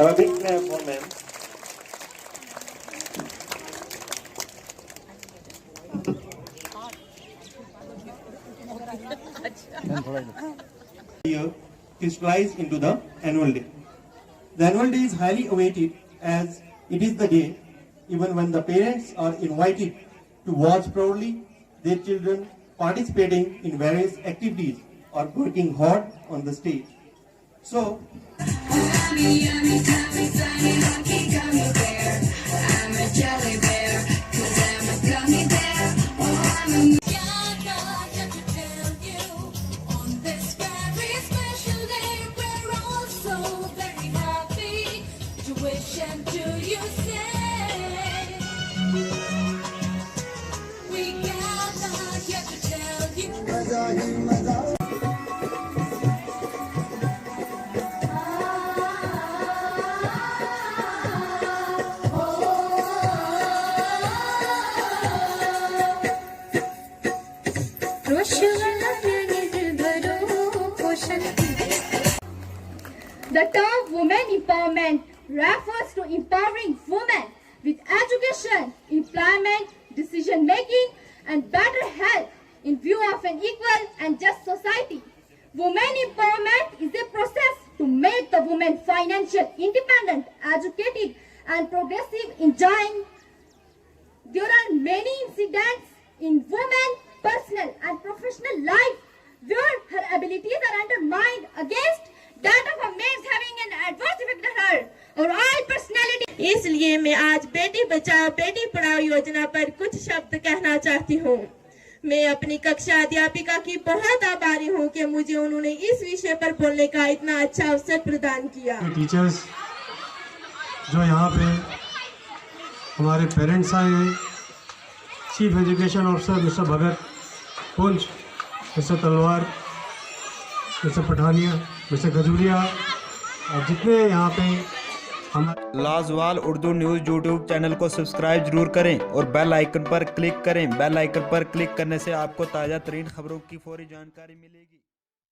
Have a big clap for ma'am. Year crystallized into the annual day. The annual day is highly awaited as it is the day even when the parents are invited to watch proudly their children participating in various activities or working hard on the stage. So, the term women empowerment refers to empowering women with education, employment, decision making, and better health in view of an equal and just society. Women empowerment is a process to make the woman financially independent, educated, and progressive, enjoying. There are many incidents in women's personal and professional life where her abilities are undermined against that of a man, having an adverse effect on her or all personality. इसलिए मैं आज बेटी बचाओ बेटी पढ़ाओ योजना पर कुछ शब्द कहना चाहती हूँ। मैं अपनी कक्षा अध्यापिका की बहुत आभारी हूँ कि मुझे उन्होंने इस विषय पर बोलने का इतना अच्छा अवसर प्रदान किया। टीचर्स जो यहाँ पे हमारे पेरेंट्स आए हैं, चीफ एजुकेशन ऑफिसर मिस्टर भगत, पुंछ, मिस्टर तलवार, मिस्टर पठानिया, मिस्टर खजूरिया और जितने यहाँ पे हम लाजवाल उर्दू न्यूज़ यूट्यूब चैनल को सब्सक्राइब जरूर करें और बेल आइकन पर क्लिक करें। बेल आइकन पर क्लिक करने से आपको ताज़ा तरीन खबरों की फौरी जानकारी मिलेगी।